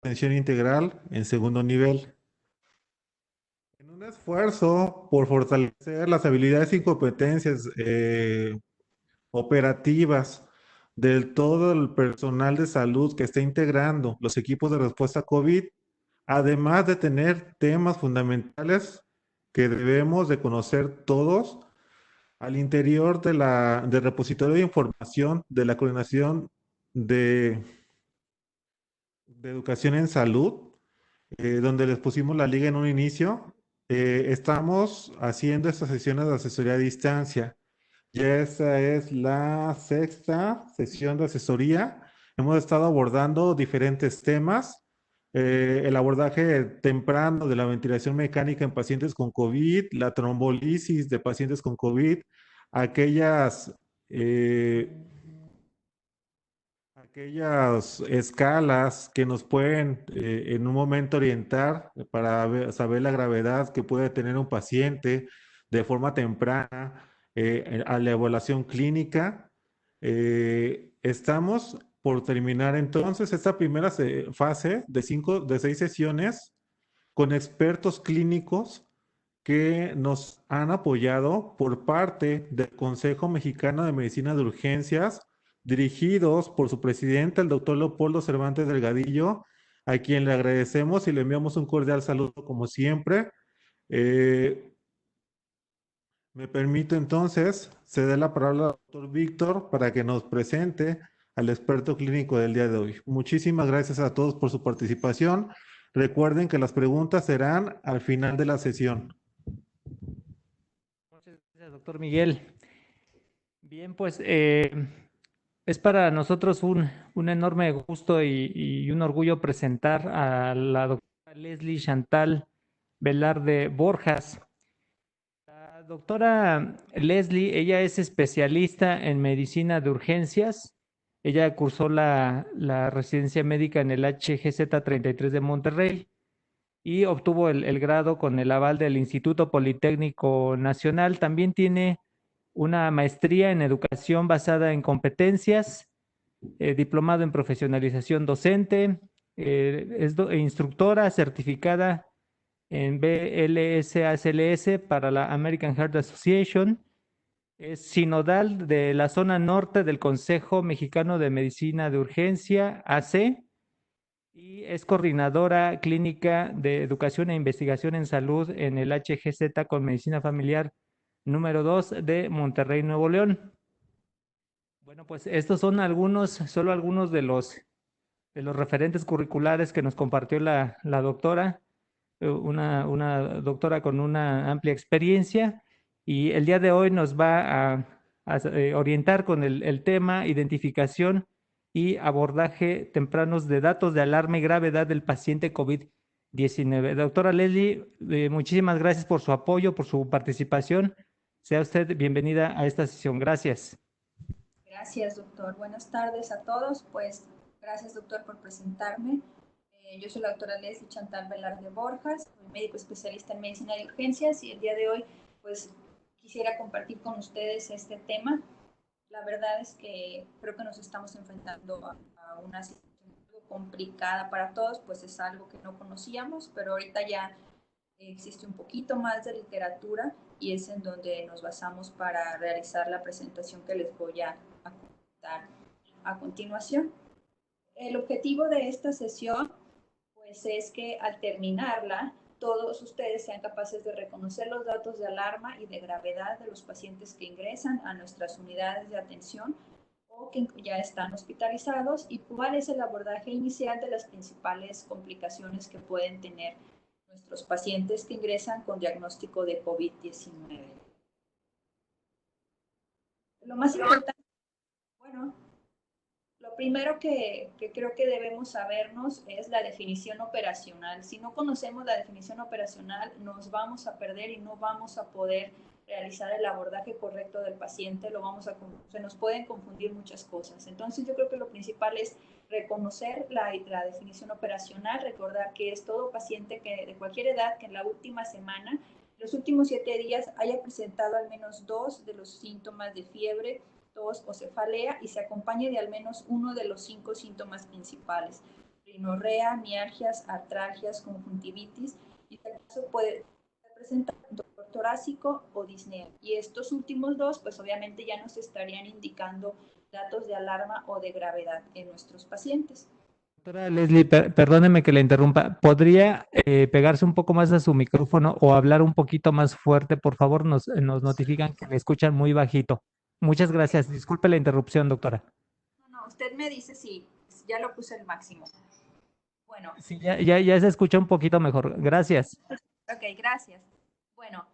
atención integral en segundo nivel. En un esfuerzo por fortalecer las habilidades y competencias operativas del todo el personal de salud que está integrando los equipos de respuesta COVID, además de tener temas fundamentales que debemos de conocer todos al interior del repositorio de información de la Coordinación de, de Educación en Salud, donde les pusimos la liga en un inicio. Estamos haciendo estas sesiones de asesoría a distancia. Ya esta es la sexta sesión de asesoría. Hemos estado abordando diferentes temas. El abordaje temprano de la ventilación mecánica en pacientes con COVID, la trombolisis de pacientes con COVID, aquellas, eh, aquellas escalas que nos pueden en un momento orientar para saber la gravedad que puede tener un paciente de forma temprana a la evaluación clínica. Estamos por terminar entonces esta primera fase de 6 sesiones con expertos clínicos que nos han apoyado por parte del Consejo Mexicano de Medicina de Urgencias, dirigidos por su presidente, el doctor Leopoldo Cervantes Delgadillo, a quien le agradecemos y le enviamos un cordial saludo como siempre. Eh, Me permito entonces ceder la palabra al doctor Víctor para que nos presente al experto clínico del día de hoy. Muchísimas gracias a todos por su participación. Recuerden que las preguntas serán al final de la sesión. Muchas gracias, doctor Miguel. Bien, pues es para nosotros un enorme gusto y un orgullo presentar a la doctora Leslie Chantal Velarde Borjas. La doctora Leslie, ella es especialista en medicina de urgencias. Ella cursó la residencia médica en el HGZ 33 de Monterrey y obtuvo el grado con el aval del Instituto Politécnico Nacional. También tiene una maestría en educación basada en competencias, diplomado en profesionalización docente, es instructora certificada en BLSACLS para la American Heart Association, es sinodal de la zona norte del Consejo Mexicano de Medicina de Urgencia, AC, y es coordinadora clínica de educación e investigación en salud en el HGZ con medicina familiar número 2 de Monterrey, Nuevo León. Bueno, pues estos son solo algunos de los referentes curriculares que nos compartió la doctora, una doctora con una amplia experiencia, y el día de hoy nos va a orientar con el tema identificación y abordaje tempranos de datos de alarma y gravedad del paciente COVID-19. Doctora Leslie, muchísimas gracias por su apoyo, por su participación. Sea usted bienvenida a esta sesión. Gracias. Gracias, doctor. Buenas tardes a todos. Pues gracias, doctor, por presentarme. Yo soy la doctora Leslie Chantal Velarde Borjas, soy médico especialista en medicina de urgencias y el día de hoy, pues, quisiera compartir con ustedes este tema. La verdad es que creo que nos estamos enfrentando a una situación complicada para todos, pues es algo que no conocíamos, pero ahorita ya existe un poquito más de literatura y es en donde nos basamos para realizar la presentación que les voy a comentar a continuación. El objetivo de esta sesión pues es que al terminarla todos ustedes sean capaces de reconocer los datos de alarma y de gravedad de los pacientes que ingresan a nuestras unidades de atención o que ya están hospitalizados y cuál es el abordaje inicial de las principales complicaciones que pueden tener nuestros pacientes que ingresan con diagnóstico de COVID-19. Lo más importante, bueno, lo primero que creo que debemos sabernos es la definición operacional. Si no conocemos la definición operacional, nos vamos a perder y no vamos a poder realizar el abordaje correcto del paciente, se nos pueden confundir muchas cosas. Entonces yo creo que lo principal es reconocer la definición operacional, recordar que es todo paciente que de cualquier edad que en la última semana, los últimos 7 días, haya presentado al menos 2 de los síntomas de fiebre, tos o cefalea y se acompañe de al menos uno de los 5 síntomas principales. rinorrea, mialgias, artralgias, conjuntivitis, y tal caso puede presentar dolor torácico o disnea. Y estos últimos dos, pues obviamente ya nos estarían indicando datos de alarma o de gravedad en nuestros pacientes. Doctora Leslie, perdóneme que le interrumpa. ¿Podría pegarse un poco más a su micrófono o hablar un poquito más fuerte? Por favor, nos notifican que le escuchan muy bajito. Muchas gracias. Disculpe la interrupción, doctora. No, usted me dice si ya lo puse el máximo. Bueno. Sí, ya se escucha un poquito mejor. Gracias. Ok, gracias. Bueno,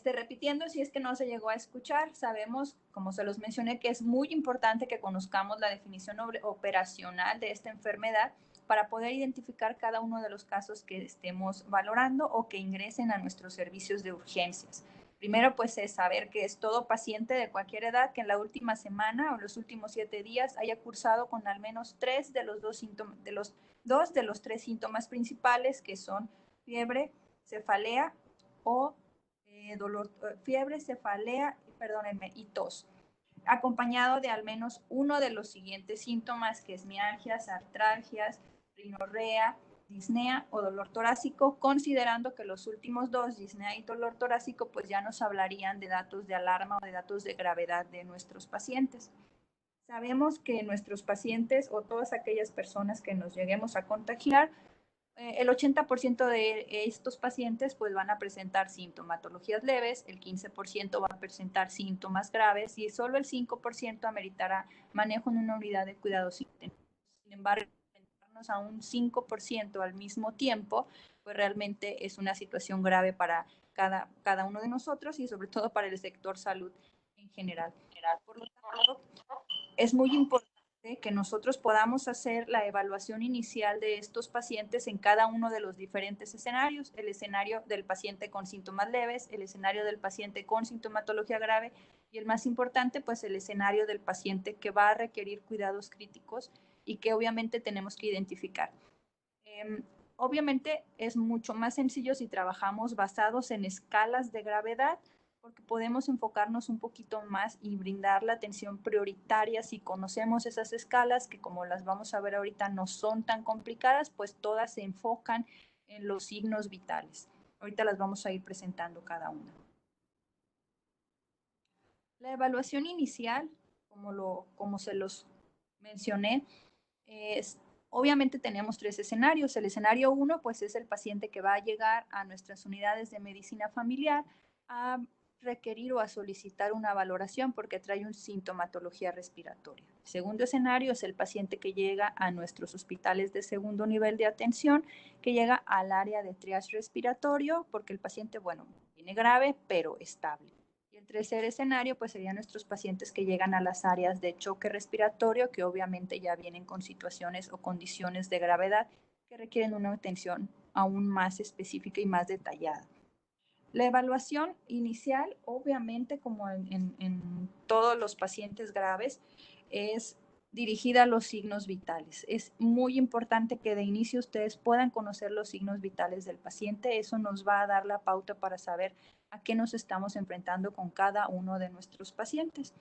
repitiendo, si es que no se llegó a escuchar, sabemos, como se los mencioné, que es muy importante que conozcamos la definición operacional de esta enfermedad para poder identificar cada uno de los casos que estemos valorando o que ingresen a nuestros servicios de urgencias. Primero, pues, es saber que es todo paciente de cualquier edad que en la última semana o los últimos 7 días haya cursado con al menos 3 de los 2 síntomas, dos de los 3 síntomas principales, que son fiebre, cefalea o fiebre, cefalea, perdónenme, y tos, acompañado de al menos uno de los siguientes síntomas, que es mialgias, artralgias, rinorrea, disnea o dolor torácico, considerando que los últimos dos, disnea y dolor torácico, pues ya nos hablarían de datos de alarma o de datos de gravedad de nuestros pacientes. Sabemos que nuestros pacientes o todas aquellas personas que nos lleguemos a contagiar, el 80% de estos pacientes pues van a presentar sintomatologías leves, el 15% va a presentar síntomas graves y solo el 5% ameritará manejo en una unidad de cuidados intensivos. Sin embargo, enfrentarnos a un 5% al mismo tiempo, pues realmente es una situación grave para cada uno de nosotros y sobre todo para el sector salud en general. Por lo tanto, es muy importante que nosotros podamos hacer la evaluación inicial de estos pacientes en cada uno de los diferentes escenarios: el escenario del paciente con síntomas leves, el escenario del paciente con sintomatología grave y el más importante, pues el escenario del paciente que va a requerir cuidados críticos y que obviamente tenemos que identificar. Obviamente es mucho más sencillo si trabajamos basados en escalas de gravedad, porque podemos enfocarnos un poquito más y brindar la atención prioritaria si conocemos esas escalas, que como las vamos a ver ahorita no son tan complicadas, pues todas se enfocan en los signos vitales. Ahorita las vamos a ir presentando cada una. La evaluación inicial, como se los mencioné, obviamente tenemos 3 escenarios. El escenario 1, pues es el paciente que va a llegar a nuestras unidades de medicina familiar a requerir o a solicitar una valoración porque trae una sintomatología respiratoria. El segundo escenario es el paciente que llega a nuestros hospitales de segundo nivel de atención, que llega al área de triage respiratorio porque el paciente, bueno, viene grave pero estable. Y el tercer escenario, pues serían nuestros pacientes que llegan a las áreas de choque respiratorio, que obviamente ya vienen con situaciones o condiciones de gravedad que requieren una atención aún más específica y más detallada. La evaluación inicial, obviamente, como en todos los pacientes graves, es dirigida a los signos vitales. Es muy importante que de inicio ustedes puedan conocer los signos vitales del paciente. Eso nos va a dar la pauta para saber a qué nos estamos enfrentando con cada uno de nuestros pacientes.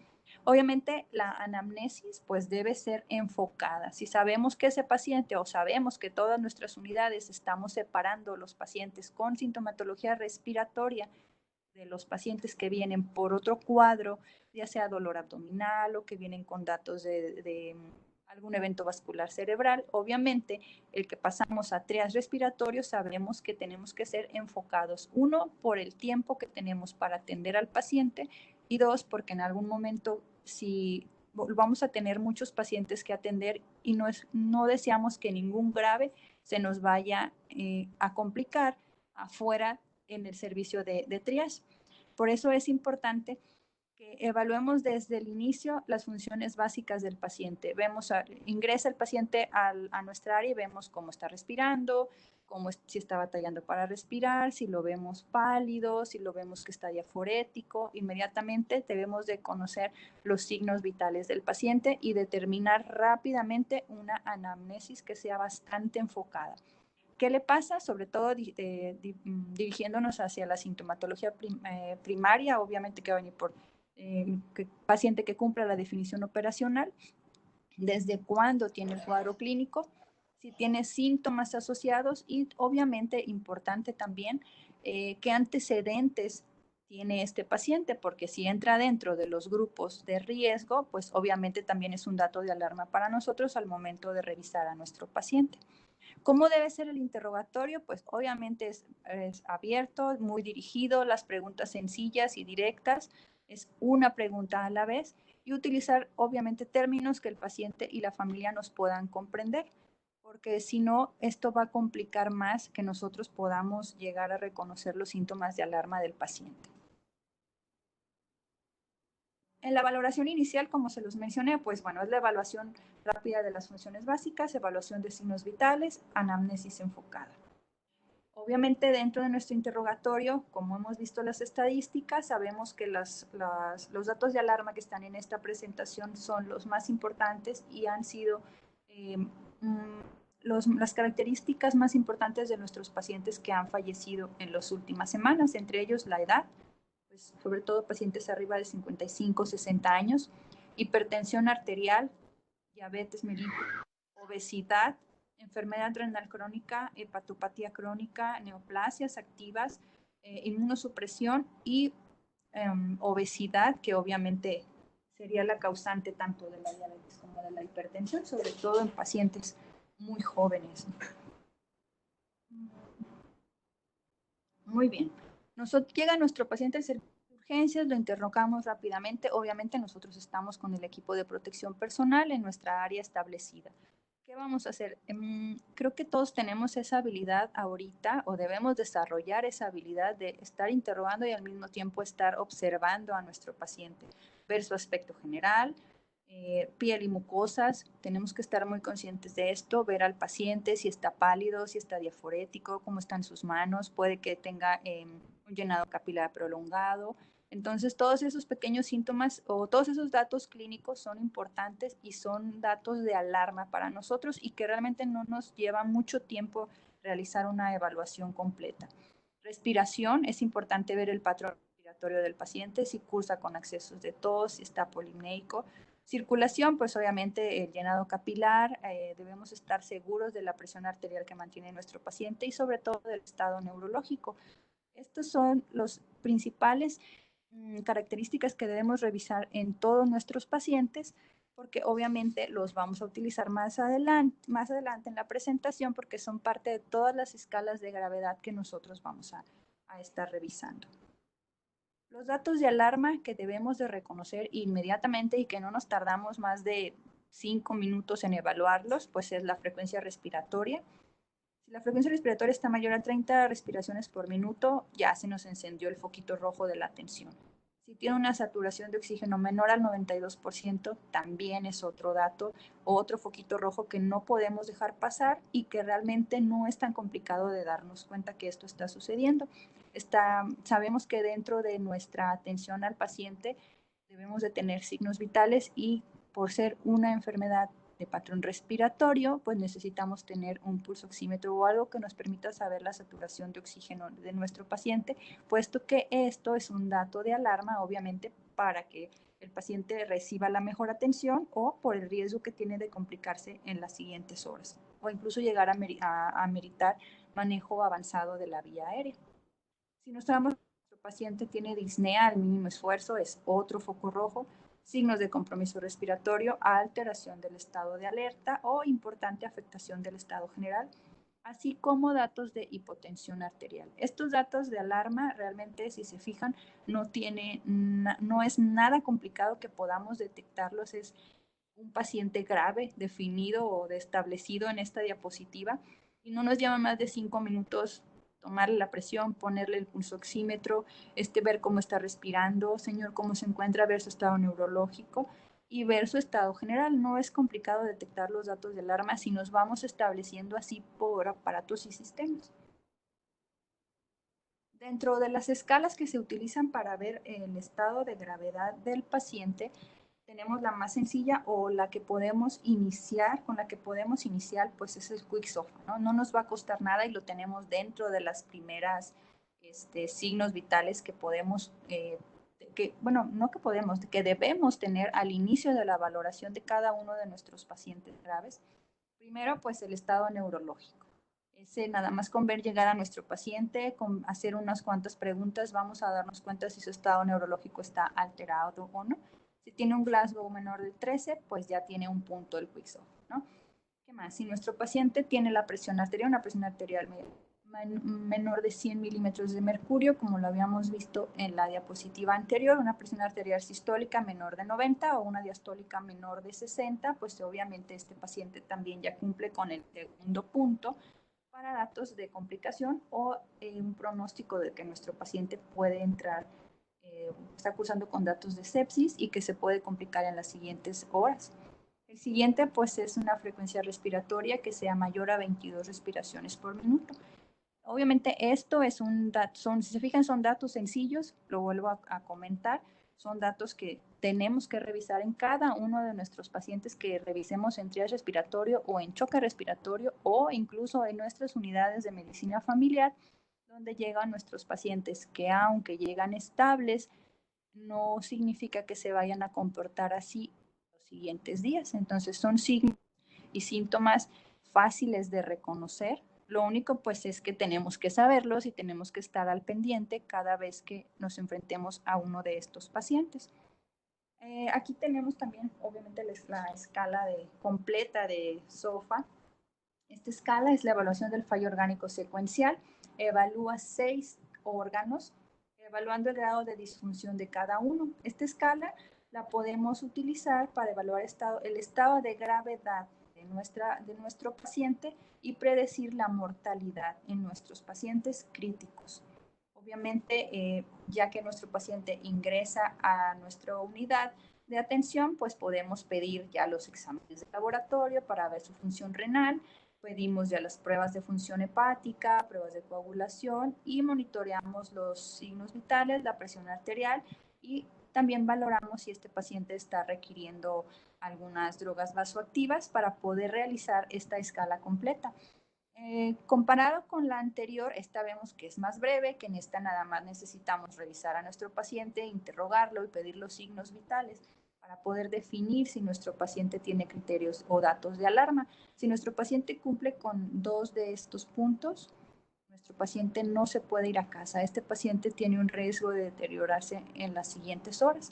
Obviamente la anamnesis pues debe ser enfocada. Si sabemos que ese paciente o sabemos que todas nuestras unidades estamos separando los pacientes con sintomatología respiratoria de los pacientes que vienen por otro cuadro, ya sea dolor abdominal o que vienen con datos de algún evento vascular cerebral, obviamente el que pasamos a triage respiratorio sabemos que tenemos que ser enfocados, uno, por el tiempo que tenemos para atender al paciente y dos, porque en algún momento si vamos a tener muchos pacientes que atender y no deseamos que ningún grave se nos vaya a complicar afuera en el servicio de triage. Por eso es importante que evaluemos desde el inicio las funciones básicas del paciente. Ingresa el paciente a nuestra área y vemos cómo está respirando, si está batallando para respirar, si lo vemos pálido, si lo vemos que está diaforético. Inmediatamente debemos de conocer los signos vitales del paciente y determinar rápidamente una anamnesis que sea bastante enfocada. ¿Qué le pasa? Sobre todo dirigiéndonos hacia la sintomatología primaria, obviamente que va a venir por paciente que cumpla la definición operacional, desde cuándo tiene el cuadro clínico, si tiene síntomas asociados y obviamente importante también qué antecedentes tiene este paciente, porque si entra dentro de los grupos de riesgo, pues obviamente también es un dato de alarma para nosotros al momento de revisar a nuestro paciente. ¿Cómo debe ser el interrogatorio? Pues obviamente es abierto, muy dirigido, las preguntas sencillas y directas, es una pregunta a la vez y utilizar obviamente términos que el paciente y la familia nos puedan comprender, porque si no, esto va a complicar más que nosotros podamos llegar a reconocer los síntomas de alarma del paciente. En la valoración inicial, como se los mencioné, pues bueno, es la evaluación rápida de las funciones básicas, evaluación de signos vitales, anamnesis enfocada. Obviamente dentro de nuestro interrogatorio, como hemos visto las estadísticas, sabemos que los datos de alarma que están en esta presentación son los más importantes y han sido las características más importantes de nuestros pacientes que han fallecido en las últimas semanas, entre ellos la edad, pues sobre todo pacientes arriba de 55, 60 años, hipertensión arterial, diabetes mellitus, obesidad, enfermedad renal crónica, hepatopatía crónica, neoplasias activas, inmunosupresión y obesidad, que obviamente sería la causante tanto de la diabetes como de la hipertensión, sobre todo en pacientes muy jóvenes. Muy bien. Llega nuestro paciente al servicio de urgencias, lo interrogamos rápidamente. Obviamente nosotros estamos con el equipo de protección personal en nuestra área establecida. ¿Qué vamos a hacer? Creo que todos tenemos esa habilidad ahorita o debemos desarrollar esa habilidad de estar interrogando y al mismo tiempo estar observando a nuestro paciente, ver su aspecto general, piel y mucosas. Tenemos que estar muy conscientes de esto, ver al paciente si está pálido, si está diaforético, cómo están sus manos, puede que tenga un llenado capilar prolongado. Entonces, todos esos pequeños síntomas o todos esos datos clínicos son importantes y son datos de alarma para nosotros y que realmente no nos lleva mucho tiempo realizar una evaluación completa. Respiración, es importante ver el patrón respiratorio del paciente, si cursa con accesos de tos, si está polimneico. Circulación, pues obviamente el llenado capilar, debemos estar seguros de la presión arterial que mantiene nuestro paciente y sobre todo del estado neurológico. Estos son los principales características que debemos revisar en todos nuestros pacientes, porque obviamente los vamos a utilizar más adelante en la presentación, porque son parte de todas las escalas de gravedad que nosotros vamos a estar revisando. Los datos de alarma que debemos de reconocer inmediatamente y que no nos tardamos más de 5 minutos en evaluarlos, pues es la frecuencia respiratoria. Si la frecuencia respiratoria está mayor a 30 respiraciones por minuto, ya se nos encendió el foquito rojo de la tensión. Si tiene una saturación de oxígeno menor al 92%, también es otro dato, otro foquito rojo que no podemos dejar pasar y que realmente no es tan complicado de darnos cuenta que esto está sucediendo. Sabemos que dentro de nuestra atención al paciente debemos de tener signos vitales y por ser una enfermedad de patrón respiratorio, pues necesitamos tener un pulso oxímetro o algo que nos permita saber la saturación de oxígeno de nuestro paciente, puesto que esto es un dato de alarma, obviamente, para que el paciente reciba la mejor atención o por el riesgo que tiene de complicarse en las siguientes horas, o incluso llegar a meritar manejo avanzado de la vía aérea. Si nuestro paciente tiene disnea al mínimo esfuerzo, es otro foco rojo, signos de compromiso respiratorio, alteración del estado de alerta o importante afectación del estado general, así como datos de hipotensión arterial. Estos datos de alarma realmente, si se fijan, no es nada complicado que podamos detectarlos, es un paciente grave definido o establecido en esta diapositiva y no nos lleva más de 5 minutos tomarle la presión, ponerle el pulsoxímetro, ver cómo está respirando, señor, cómo se encuentra, ver su estado neurológico y ver su estado general. No es complicado detectar los datos de alarma si nos vamos estableciendo así por aparatos y sistemas. Dentro de las escalas que se utilizan para ver el estado de gravedad del paciente, tenemos la más sencilla o la que podemos iniciar, con la que podemos iniciar, pues es el QuickSOFA, ¿no? No nos va a costar nada y lo tenemos dentro de las primeras signos vitales que podemos, que debemos tener al inicio de la valoración de cada uno de nuestros pacientes graves. Primero, pues el estado neurológico. Ese nada más con ver llegar a nuestro paciente, con hacer unas cuantas preguntas, vamos a darnos cuenta si su estado neurológico está alterado o no. Si tiene un Glasgow menor de 13, pues ya tiene un punto el Quicksilver, ¿no? ¿Qué más? Si nuestro paciente tiene la presión arterial, una presión arterial menor de 100 milímetros de mercurio, como lo habíamos visto en la diapositiva anterior, una presión arterial sistólica menor de 90 o una diastólica menor de 60, pues obviamente este paciente también ya cumple con el segundo punto para datos de complicación o un pronóstico de que nuestro paciente puede entrar, está cursando con datos de sepsis y que se puede complicar en las siguientes horas. El siguiente, pues, es una frecuencia respiratoria que sea mayor a 22 respiraciones por minuto. Obviamente esto es si se fijan, son datos sencillos, lo vuelvo a comentar, son datos que tenemos que revisar en cada uno de nuestros pacientes que revisemos en triage respiratorio o en choque respiratorio o incluso en nuestras unidades de medicina familiar, donde llegan nuestros pacientes que aunque llegan estables, no significa que se vayan a comportar así los siguientes días. Entonces son signos y síntomas fáciles de reconocer. Lo único pues es que tenemos que saberlos y tenemos que estar al pendiente cada vez que nos enfrentemos a uno de estos pacientes. Aquí tenemos también obviamente la escala completa de SOFA. Esta escala es la evaluación del fallo orgánico secuencial. Evalúa 6 órganos, evaluando el grado de disfunción de cada uno. Esta escala la podemos utilizar para evaluar el estado de gravedad de nuestro paciente y predecir la mortalidad en nuestros pacientes críticos. Obviamente, ya que nuestro paciente ingresa a nuestra unidad de atención, pues podemos pedir ya los exámenes de laboratorio para ver su función renal, pedimos ya las pruebas de función hepática, pruebas de coagulación y monitoreamos los signos vitales, la presión arterial y también valoramos si este paciente está requiriendo algunas drogas vasoactivas para poder realizar esta escala completa. Comparado con la anterior, esta vemos que es más breve, que en esta nada más necesitamos revisar a nuestro paciente, interrogarlo y pedir los signos vitales para poder definir si nuestro paciente tiene criterios o datos de alarma. Si nuestro paciente cumple con 2 de estos puntos, nuestro paciente no se puede ir a casa. Este paciente tiene un riesgo de deteriorarse en las siguientes horas.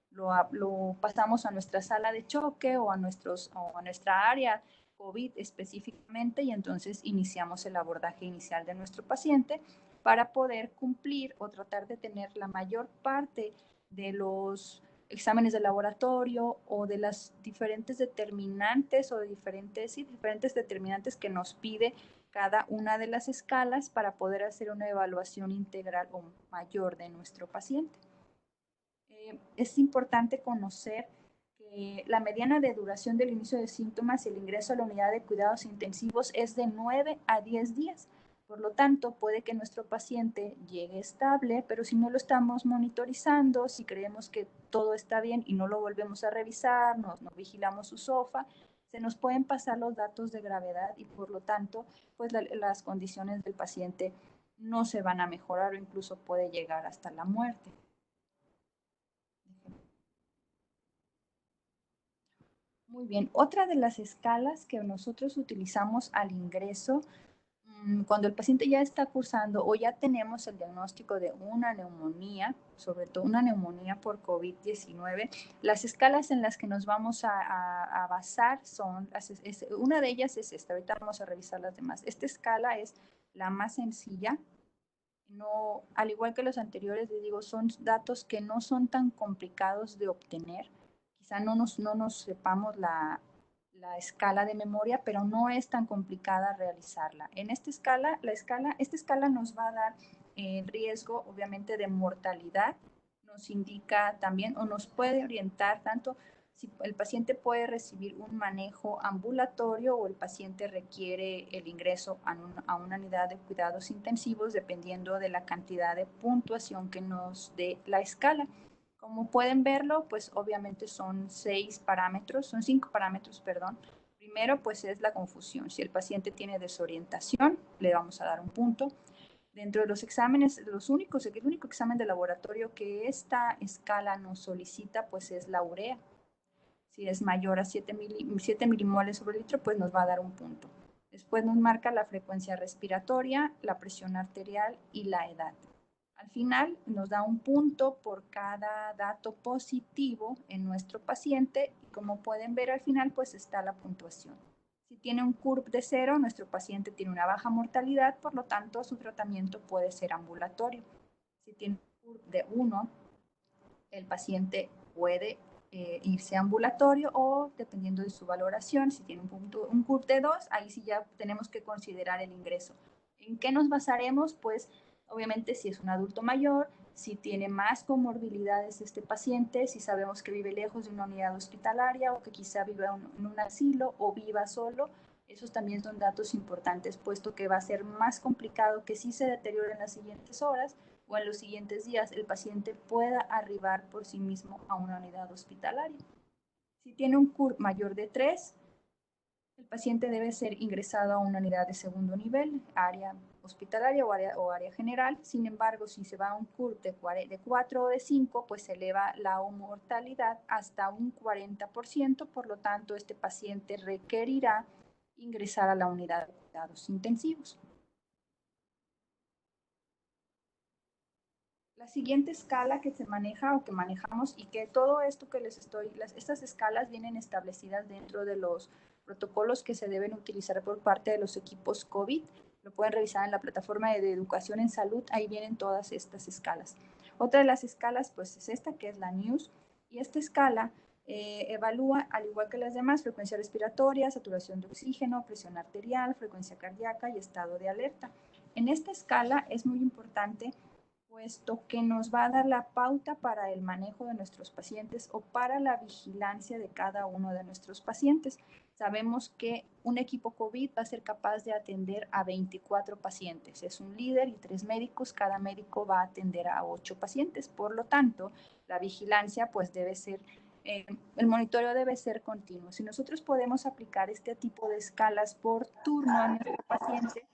Lo pasamos a nuestra sala de choque o a nuestra área COVID específicamente y entonces iniciamos el abordaje inicial de nuestro paciente para poder cumplir o tratar de tener la mayor parte de los exámenes de laboratorio o de las diferentes determinantes o de diferentes determinantes que nos pide cada una de las escalas para poder hacer una evaluación integral o mayor de nuestro paciente. Es importante conocer que la mediana de duración del inicio de síntomas y el ingreso a la unidad de cuidados intensivos es de 9 a 10 días. Por lo tanto, puede que nuestro paciente llegue estable, pero si no lo estamos monitorizando, si creemos que todo está bien y no lo volvemos a revisar, no vigilamos su SOFA, se nos pueden pasar los datos de gravedad y por lo tanto, pues las condiciones del paciente no se van a mejorar o incluso puede llegar hasta la muerte. Muy bien, otra de las escalas que nosotros utilizamos al ingreso, cuando el paciente ya está cursando o ya tenemos el diagnóstico de una neumonía, sobre todo una neumonía por COVID-19, las escalas en las que nos vamos a basar son, una de ellas es esta, ahorita vamos a revisar las demás. Esta escala es la más sencilla, no, al igual que los anteriores, les digo, son datos que no son tan complicados de obtener. Quizá no nos sepamos la escala de memoria, pero no es tan complicada realizarla. En esta escala nos va a dar el riesgo, obviamente, de mortalidad. Nos indica también o nos puede orientar tanto si el paciente puede recibir un manejo ambulatorio o el paciente requiere el ingreso a una unidad de cuidados intensivos dependiendo de la cantidad de puntuación que nos dé la escala. Como pueden verlo, pues obviamente son 5 parámetros, perdón. Primero, pues es la confusión. Si el paciente tiene desorientación, le vamos a dar un punto. Dentro de los exámenes, el único examen de laboratorio que esta escala nos solicita, pues es la urea. Si es mayor a 7 milimoles sobre litro, pues nos va a dar un punto. Después nos marca la frecuencia respiratoria, la presión arterial y la edad. Al final nos da un punto por cada dato positivo en nuestro paciente y como pueden ver al final pues está la puntuación. Si tiene un CURP de 0, nuestro paciente tiene una baja mortalidad, por lo tanto su tratamiento puede ser ambulatorio. Si tiene un CURP de 1, el paciente puede irse a ambulatorio o, dependiendo de su valoración, si tiene un CURP de 2, ahí sí ya tenemos que considerar el ingreso. ¿En qué nos basaremos? Pues, obviamente, si es un adulto mayor, si tiene más comorbilidades este paciente, si sabemos que vive lejos de una unidad hospitalaria o que quizá viva en un asilo o viva solo, esos también son datos importantes, puesto que va a ser más complicado que si se deteriore en las siguientes horas o en los siguientes días el paciente pueda arribar por sí mismo a una unidad hospitalaria. Si tiene un CURP mayor de 3, el paciente debe ser ingresado a una unidad de segundo nivel, área hospitalaria o área general. Sin embargo, si se va a un CURP de 4 o de 5, pues se eleva la mortalidad hasta un 40%, por lo tanto, este paciente requerirá ingresar a la unidad de cuidados intensivos. La siguiente escala que se maneja o que manejamos y que todo esto que estas escalas vienen establecidas dentro de los protocolos que se deben utilizar por parte de los equipos COVID. Lo pueden revisar en la plataforma de Educación en Salud, ahí vienen todas estas escalas. Otra de las escalas pues es esta que es la NEWS y esta escala evalúa, al igual que las demás, frecuencia respiratoria, saturación de oxígeno, presión arterial, frecuencia cardíaca y estado de alerta. En esta escala es muy importante puesto que nos va a dar la pauta para el manejo de nuestros pacientes o para la vigilancia de cada uno de nuestros pacientes. Sabemos que un equipo COVID va a ser capaz de atender a 24 pacientes. Es un líder y 3 médicos. Cada médico va a atender a 8 pacientes. Por lo tanto, la vigilancia pues debe ser, el monitoreo debe ser continuo. Si nosotros podemos aplicar este tipo de escalas por turno a nuestro paciente,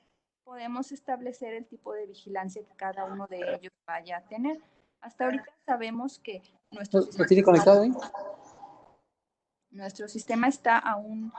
podemos establecer el tipo de vigilancia que cada uno de ellos vaya a tener. Hasta ahorita sabemos que nuestro sistema está aún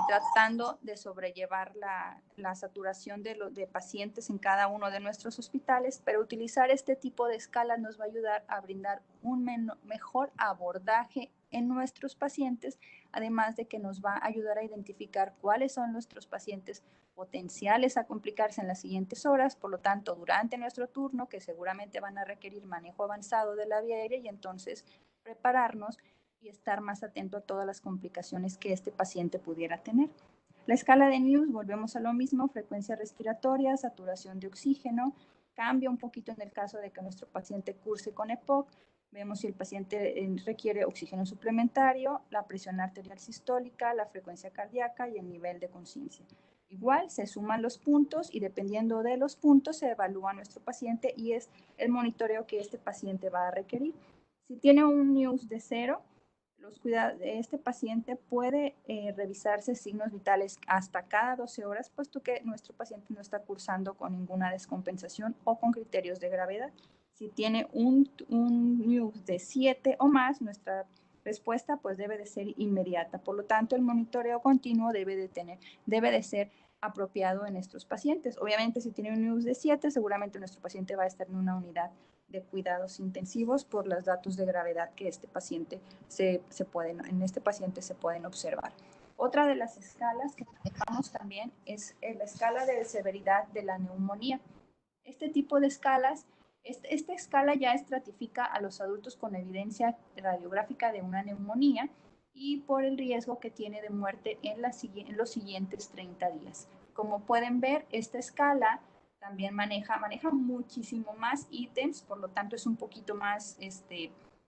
tratando de sobrellevar la saturación de pacientes en cada uno de nuestros hospitales, pero utilizar este tipo de escala nos va a ayudar a brindar un mejor abordaje en nuestros pacientes, además de que nos va a ayudar a identificar cuáles son nuestros pacientes potenciales a complicarse en las siguientes horas, por lo tanto, durante nuestro turno, que seguramente van a requerir manejo avanzado de la vía aérea y entonces prepararnos y estar más atento a todas las complicaciones que este paciente pudiera tener. La escala de NEWS, volvemos a lo mismo, frecuencia respiratoria, saturación de oxígeno, cambia un poquito en el caso de que nuestro paciente curse con EPOC, vemos si el paciente requiere oxígeno suplementario, la presión arterial sistólica, la frecuencia cardíaca y el nivel de conciencia. Igual se suman los puntos y dependiendo de los puntos se evalúa a nuestro paciente y es el monitoreo que este paciente va a requerir. Si tiene un NEWS de 0, este paciente puede revisarse signos vitales hasta cada 12 horas, puesto que nuestro paciente no está cursando con ninguna descompensación o con criterios de gravedad. Si tiene un NEWS de 7 o más, nuestra respuesta pues debe de ser inmediata. Por lo tanto, el monitoreo continuo debe de ser apropiado en estos pacientes. Obviamente, si tiene un NEWS de 7, seguramente nuestro paciente va a estar en una unidad de cuidados intensivos por los datos de gravedad que en este paciente se pueden observar. Otra de las escalas que manejamos también es la escala de severidad de la neumonía. Este tipo de escalas, esta escala ya estratifica a los adultos con evidencia radiográfica de una neumonía y por el riesgo que tiene de muerte en los siguientes 30 días. Como pueden ver, esta escala también maneja muchísimo más ítems, por lo tanto es un poquito más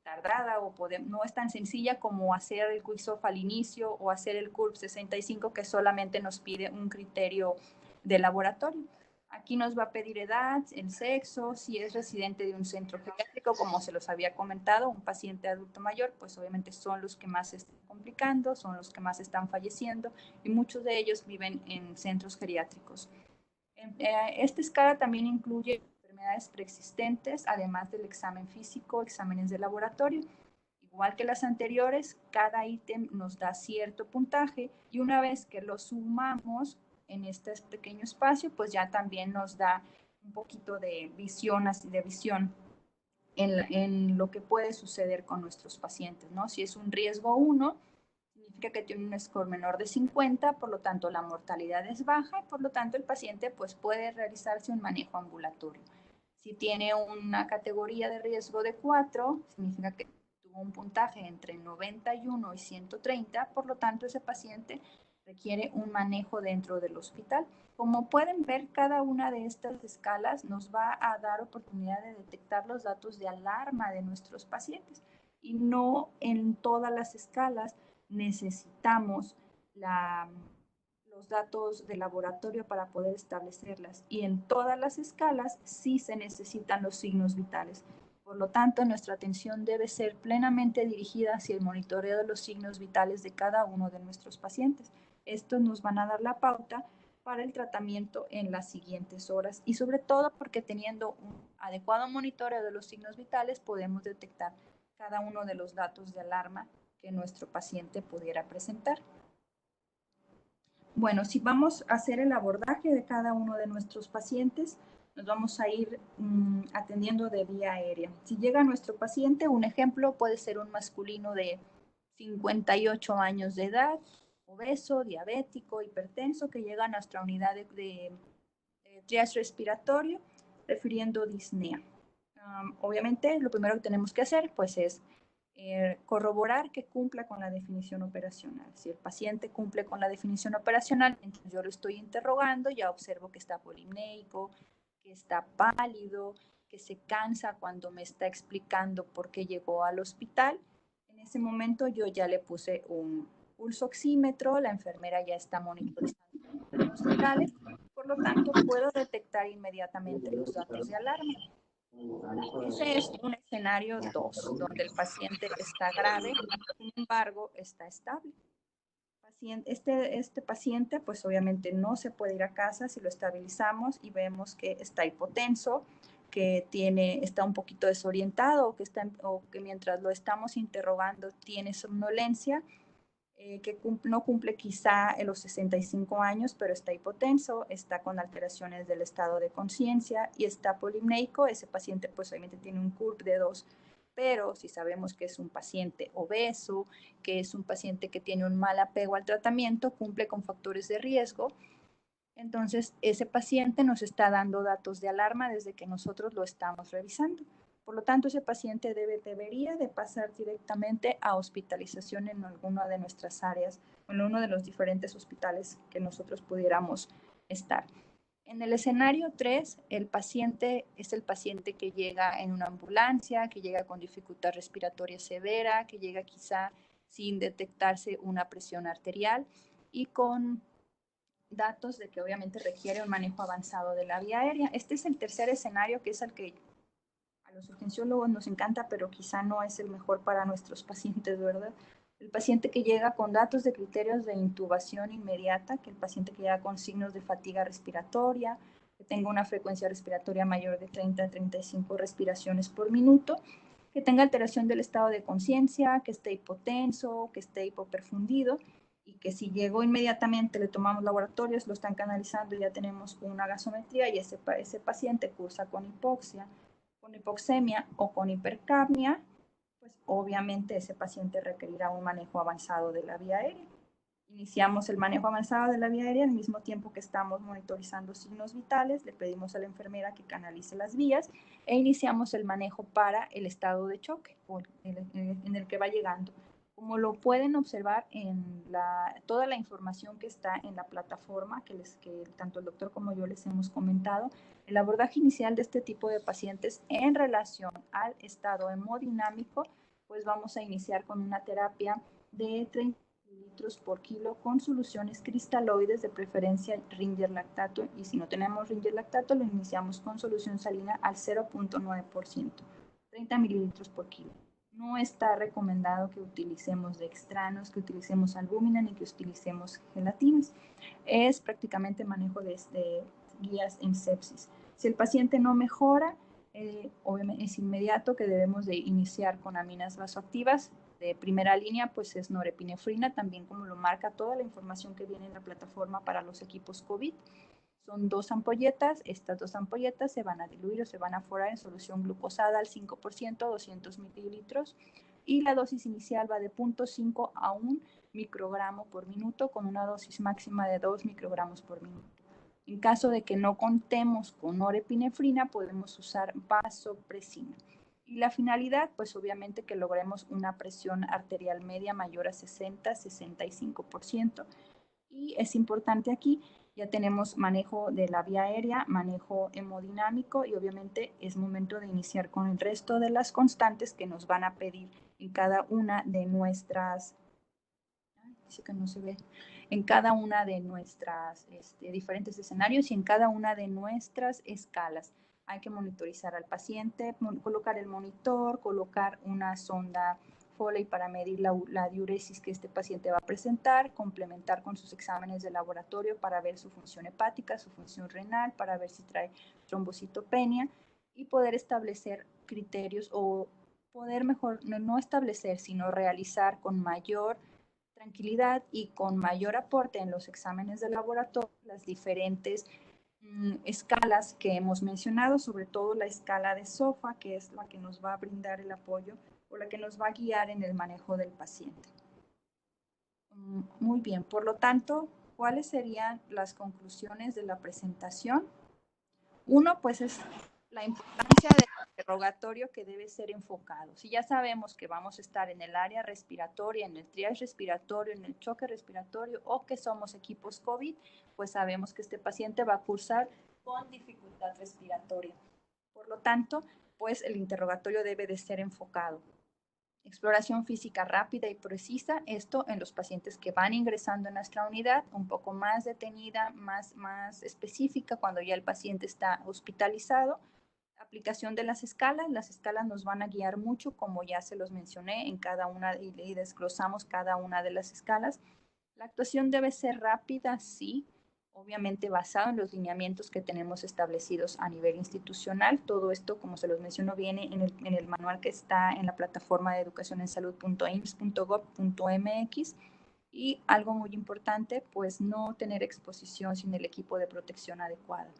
tardada o no es tan sencilla como hacer el quick-off al inicio o hacer el CURP 65 que solamente nos pide un criterio de laboratorio. Aquí nos va a pedir edad, el sexo, si es residente de un centro geriátrico, como se los había comentado, un paciente adulto mayor, pues obviamente son los que más se están complicando, son los que más están falleciendo y muchos de ellos viven en centros geriátricos. Esta escala también incluye enfermedades preexistentes, además del examen físico, exámenes de laboratorio. Igual que las anteriores, cada ítem nos da cierto puntaje y una vez que lo sumamos en este pequeño espacio, pues ya también nos da un poquito de visión, en lo que puede suceder con nuestros pacientes, ¿no? Si es un riesgo 1, significa que tiene un score menor de 50, por lo tanto la mortalidad es baja y por lo tanto el paciente pues puede realizarse un manejo ambulatorio. Si tiene una categoría de riesgo de 4, significa que tuvo un puntaje entre 91 y 130, por lo tanto ese paciente requiere un manejo dentro del hospital. Como pueden ver, cada una de estas escalas nos va a dar oportunidad de detectar los datos de alarma de nuestros pacientes y no en todas las escalas necesitamos los datos de laboratorio para poder establecerlas y en todas las escalas sí se necesitan los signos vitales. Por lo tanto, nuestra atención debe ser plenamente dirigida hacia el monitoreo de los signos vitales de cada uno de nuestros pacientes. Estos nos van a dar la pauta para el tratamiento en las siguientes horas y sobre todo porque teniendo un adecuado monitoreo de los signos vitales podemos detectar cada uno de los datos de alarma que nuestro paciente pudiera presentar. Bueno, si vamos a hacer el abordaje de cada uno de nuestros pacientes, nos vamos a ir atendiendo de vía aérea. Si llega nuestro paciente, un ejemplo puede ser un masculino de 58 años de edad, obeso, diabético, hipertenso, que llega a nuestra unidad de triage respiratorio, refiriendo disnea. Obviamente, lo primero que tenemos que hacer, pues, es corroborar que cumpla con la definición operacional. Si el paciente cumple con la definición operacional, entonces yo lo estoy interrogando, ya observo que está polimnéico, que está pálido, que se cansa cuando me está explicando por qué llegó al hospital. En ese momento yo ya le puse un pulso oxímetro, la enfermera ya está monitorizando los vitales, por lo tanto puedo detectar inmediatamente los datos de alarma. Ese es un escenario 2, donde el paciente está grave, sin embargo, está estable. Este paciente, pues obviamente no se puede ir a casa si lo estabilizamos y vemos que está hipotenso, que está un poquito desorientado o que mientras lo estamos interrogando tiene somnolencia, que no cumple quizá los 65 años, pero está hipotenso, está con alteraciones del estado de conciencia y está polimnéico. Ese paciente pues obviamente tiene un CURP de 2, pero si sabemos que es un paciente obeso, que es un paciente que tiene un mal apego al tratamiento, cumple con factores de riesgo, entonces ese paciente nos está dando datos de alarma desde que nosotros lo estamos revisando. Por lo tanto, ese paciente debería de pasar directamente a hospitalización en alguna de nuestras áreas, en uno de los diferentes hospitales que nosotros pudiéramos estar. En el escenario 3, el paciente es el paciente que llega en una ambulancia, que llega con dificultad respiratoria severa, que llega quizá sin detectarse una presión arterial y con datos de que obviamente requiere un manejo avanzado de la vía aérea. Este es el tercer escenario, que es el que a los urgenciólogos nos encanta, pero quizá no es el mejor para nuestros pacientes, ¿verdad? El paciente que llega con datos de criterios de intubación inmediata, que el paciente que llega con signos de fatiga respiratoria, que tenga una frecuencia respiratoria mayor de 30 a 35 respiraciones por minuto, que tenga alteración del estado de conciencia, que esté hipotenso, que esté hipoperfundido, y que si llegó inmediatamente le tomamos laboratorios, lo están canalizando y ya tenemos una gasometría y ese paciente cursa con hipoxia, con hipoxemia o con hipercapnia, pues obviamente ese paciente requerirá un manejo avanzado de la vía aérea. Iniciamos el manejo avanzado de la vía aérea al mismo tiempo que estamos monitorizando signos vitales, le pedimos a la enfermera que canalice las vías e iniciamos el manejo para el estado de choque en el que va llegando. Como lo pueden observar en toda la información que está en la plataforma que tanto el doctor como yo les hemos comentado, el abordaje inicial de este tipo de pacientes en relación al estado hemodinámico, pues vamos a iniciar con una terapia de 30 litros por kilo con soluciones cristaloides, de preferencia Ringer lactato, y si no tenemos Ringer lactato lo iniciamos con solución salina al 0.9%, 30 mililitros por kilo. No está recomendado que utilicemos dextranos, que utilicemos albúmina ni que utilicemos gelatinas. Es prácticamente manejo de guías en sepsis. Si el paciente no mejora, obviamente es inmediato que debemos de iniciar con aminas vasoactivas de primera línea pues es norepinefrina, también como lo marca toda la información que viene en la plataforma para los equipos COVID. Son 2 ampolletas, estas 2 ampolletas se van a diluir o se van a forar en solución glucosada al 5%, 200 mililitros, y la dosis inicial va de 0.5 a 1 microgramo por minuto con una dosis máxima de 2 microgramos por minuto. En caso de que no contemos con norepinefrina, podemos usar vasopresina. Y la finalidad, pues obviamente que logremos una presión arterial media mayor a 60-65%. Y es importante aquí, ya tenemos manejo de la vía aérea, manejo hemodinámico y obviamente es momento de iniciar con el resto de las constantes que nos van a pedir en cada una de nuestras, en cada una de nuestras diferentes escenarios y en cada una de nuestras escalas. Hay que monitorizar al paciente, colocar el monitor, colocar una sonda Foley para medir la diuresis que este paciente va a presentar, complementar con sus exámenes de laboratorio para ver su función hepática, su función renal, para ver si trae trombocitopenia y poder establecer criterios o poder mejor no establecer, sino realizar con mayor tranquilidad y con mayor aporte en los exámenes de laboratorio las diferentes escalas que hemos mencionado, sobre todo la escala de SOFA, que es la que nos va a brindar el apoyo o la que nos va a guiar en el manejo del paciente. Muy bien, por lo tanto, ¿cuáles serían las conclusiones de la presentación? Uno, pues es la importancia del interrogatorio que debe ser enfocado. Si ya sabemos que vamos a estar en el área respiratoria, en el triage respiratorio, en el choque respiratorio o que somos equipos COVID, pues sabemos que este paciente va a cursar con dificultad respiratoria. Por lo tanto, pues el interrogatorio debe de ser enfocado. Exploración física rápida y precisa, esto en los pacientes que van ingresando en nuestra unidad, un poco más detenida, más específica cuando ya el paciente está hospitalizado. Aplicación de las escalas nos van a guiar mucho, como ya se los mencioné en cada una y desglosamos cada una de las escalas. La actuación debe ser rápida, sí, obviamente basado en los lineamientos que tenemos establecidos a nivel institucional. Todo esto, como se los menciono, viene en el manual que está en la plataforma de educacionensalud.ims.gov.mx. Y algo muy importante, pues no tener exposición sin el equipo de protección adecuado.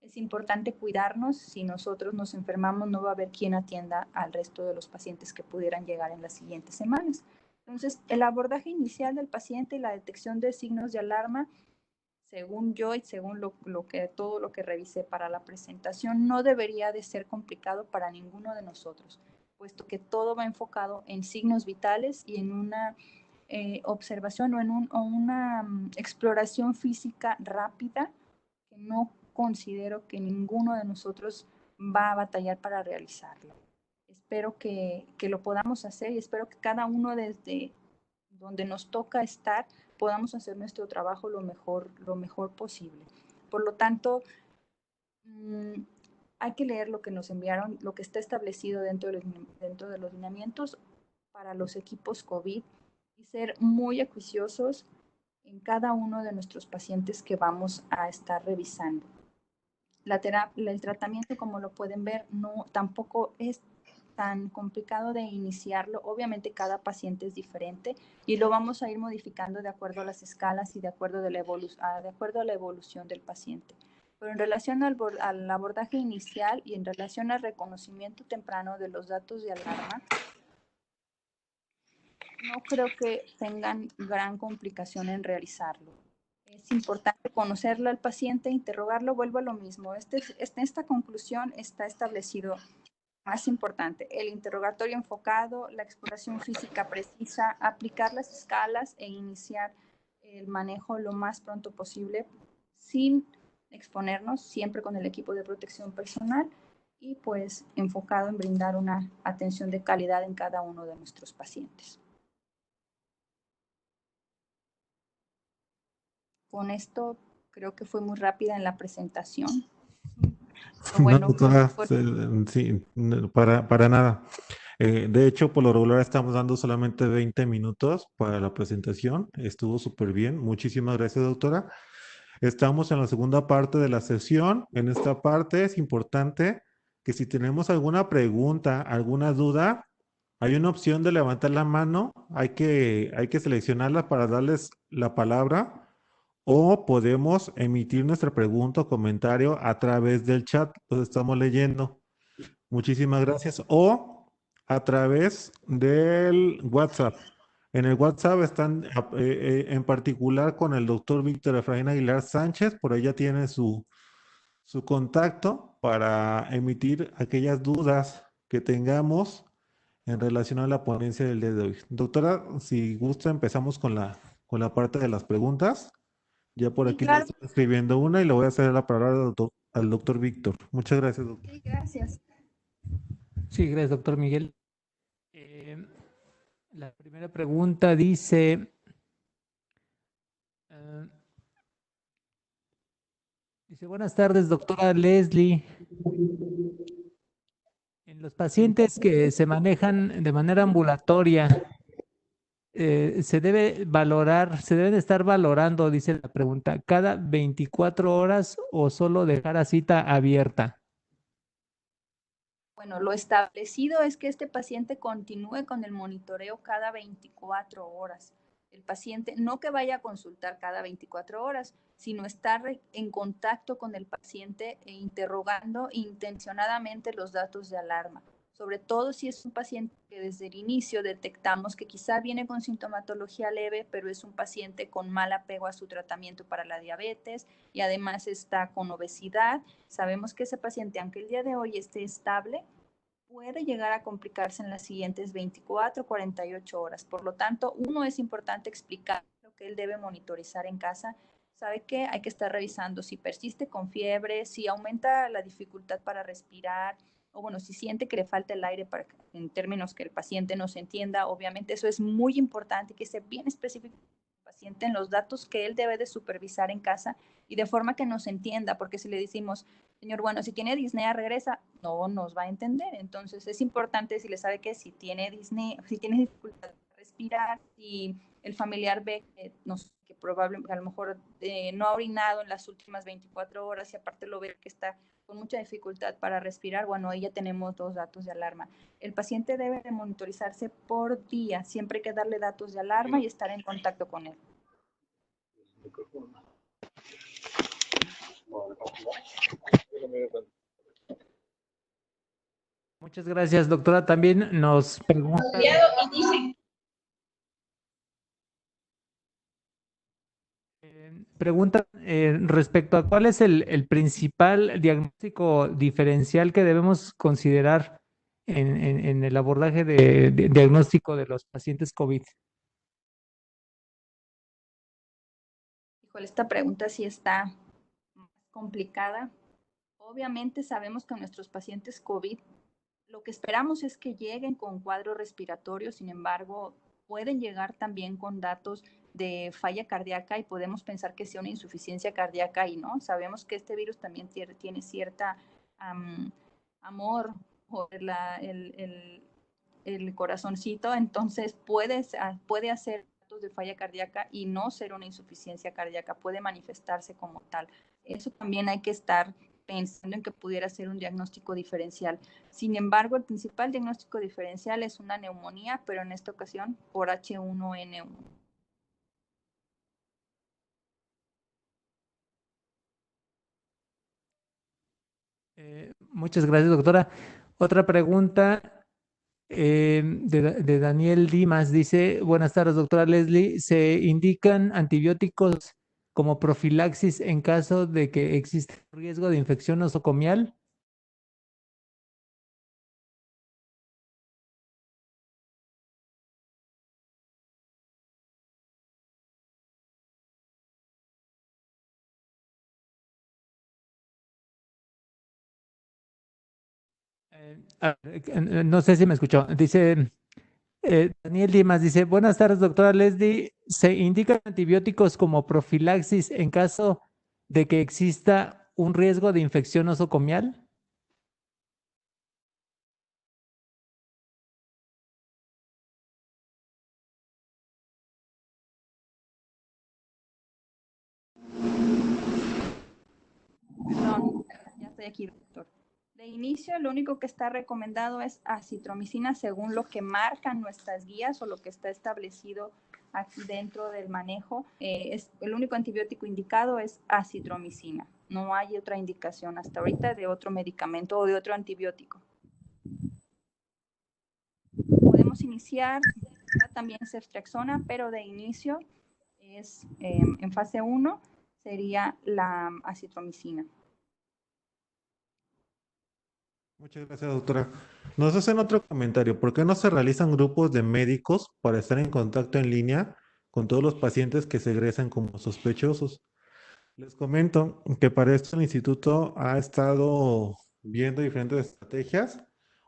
Es importante cuidarnos. Si nosotros nos enfermamos, no va a haber quien atienda al resto de los pacientes que pudieran llegar en las siguientes semanas. Entonces, el abordaje inicial del paciente y la detección de signos de alarma, según yo y según todo lo que revisé para la presentación, no debería de ser complicado para ninguno de nosotros, puesto que todo va enfocado en signos vitales y en una observación o en una exploración física rápida que no considero que ninguno de nosotros va a batallar para realizarlo. Espero que lo podamos hacer y espero que cada uno desde donde nos toca estar podamos hacer nuestro trabajo lo mejor posible. Por lo tanto, hay que leer lo que nos enviaron, lo que está establecido dentro de los lineamientos para los equipos COVID y ser muy acuiciosos en cada uno de nuestros pacientes que vamos a estar revisando. El tratamiento, como lo pueden ver, tampoco es tan complicado de iniciarlo. Obviamente cada paciente es diferente y lo vamos a ir modificando de acuerdo a las escalas y de acuerdo a la evolución del paciente. Pero en relación al abordaje inicial y en relación al reconocimiento temprano de los datos de alarma, no creo que tengan gran complicación en realizarlo. Es importante conocerlo al paciente, interrogarlo, vuelvo a lo mismo. Esta conclusión está establecido. Más importante, el interrogatorio enfocado, la exploración física precisa, aplicar las escalas e iniciar el manejo lo más pronto posible sin exponernos, siempre con el equipo de protección personal y pues enfocado en brindar una atención de calidad en cada uno de nuestros pacientes. Con esto creo que fue muy rápida en la presentación. Bueno, no, doctora, sí, para nada. De hecho, por lo regular estamos dando solamente 20 minutos para la presentación. Estuvo súper bien. Muchísimas gracias, doctora. Estamos en la segunda parte de la sesión. En esta parte es importante que si tenemos alguna pregunta, alguna duda, Hay una opción de levantar la mano, hay que seleccionarla para darles la palabra o podemos emitir nuestra pregunta o comentario a través del chat, lo estamos leyendo. Muchísimas gracias. O a través del WhatsApp. En el WhatsApp están en particular con el doctor Víctor Efraín Aguilar Sánchez, por ahí ya tiene su contacto para emitir aquellas dudas que tengamos en relación a la ponencia del día de hoy. Doctora, si gusta, empezamos con la parte de las preguntas. Ya por Sí, aquí le claro. estoy escribiendo una y le voy a hacer la palabra al doctor Víctor. Muchas gracias, doctor. Sí, gracias. Sí, gracias, doctor Miguel. La primera pregunta dice, eh, buenas tardes, doctora Leslie. En los pacientes que se manejan de manera ambulatoria, se debe valorar, se deben estar valorando, dice la pregunta, cada 24 horas o solo dejar a cita abierta. Bueno, lo establecido es que este paciente continúe con el monitoreo cada 24 horas. El paciente no que vaya a consultar cada 24 horas, sino estar en contacto con el paciente e interrogando intencionadamente los datos de alarma. Sobre todo si es un paciente que desde el inicio detectamos que quizá viene con sintomatología leve, pero es un paciente con mal apego a su tratamiento para la diabetes y además está con obesidad. Sabemos que ese paciente, aunque el día de hoy esté estable, puede llegar a complicarse en las siguientes 24 o 48 horas. Por lo tanto, uno es importante explicar lo que él debe monitorizar en casa. ¿Sabe qué? Hay que estar revisando si persiste con fiebre, si aumenta la dificultad para respirar, o bueno, si siente que le falta el aire para, en términos que el paciente nos entienda. Obviamente eso es muy importante, que esté bien específico el paciente en los datos que él debe de supervisar en casa y de forma que nos entienda, porque si le decimos, señor, bueno, si tiene disnea, regresa, no nos va a entender. Entonces es importante si le sabe que si tiene disnea, si tiene dificultad para respirar, si el familiar ve que, que probablemente a lo mejor no ha orinado en las últimas 24 horas y aparte lo ve que está con mucha dificultad para respirar, bueno, ahí ya tenemos dos datos de alarma. El paciente debe de monitorizarse por día, siempre hay que darle datos de alarma y estar en contacto con él. Muchas gracias, doctora. También nos pregunta, respecto a cuál es el principal diagnóstico diferencial que debemos considerar en el abordaje de diagnóstico de los pacientes COVID. Híjole, esta pregunta sí está más complicada. Obviamente sabemos que nuestros pacientes COVID, lo que esperamos es que lleguen con cuadro respiratorio, sin embargo, pueden llegar también con datos de falla cardíaca y podemos pensar que sea una insuficiencia cardíaca y no. Sabemos que este virus también tiene cierta amor por el corazoncito, entonces puede hacer datos de falla cardíaca y no ser una insuficiencia cardíaca, puede manifestarse como tal. Eso también hay que estar pensando en que pudiera ser un diagnóstico diferencial. Sin embargo, el principal diagnóstico diferencial es una neumonía, pero en esta ocasión por H1N1. Muchas gracias, doctora. Otra pregunta de Daniel Dimas dice, buenas tardes, doctora Leslie. ¿Se indican antibióticos como profilaxis en caso de que exista riesgo de infección nosocomial? No sé si me escuchó. Dice Daniel Dimas, dice, buenas tardes, doctora Leslie. ¿Se indican antibióticos como profilaxis en caso de que exista un riesgo de infección nosocomial? Perdón, ya estoy aquí, doctor. De inicio, lo único que está recomendado es acitromicina según lo que marcan nuestras guías o lo que está establecido aquí dentro del manejo. El único antibiótico indicado es acitromicina. No hay otra indicación hasta ahorita de otro medicamento o de otro antibiótico. Podemos iniciar también ceftriaxona, pero de inicio es en fase 1 sería la acitromicina. Muchas gracias, doctora. Nos hacen otro comentario. ¿Por qué no se realizan grupos de médicos para estar en contacto en línea con todos los pacientes que se egresan como sospechosos? Les comento que para esto el instituto ha estado viendo diferentes estrategias.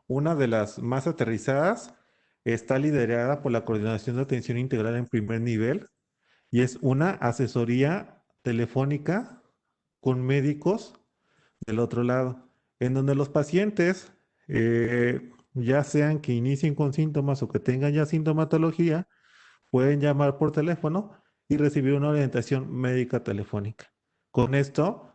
Una de las más aterrizadas está liderada por la Coordinación de Atención Integral en primer nivel y es una asesoría telefónica con médicos del otro lado, en donde los pacientes, ya sean que inicien con síntomas o que tengan ya sintomatología, pueden llamar por teléfono y recibir una orientación médica telefónica. Con esto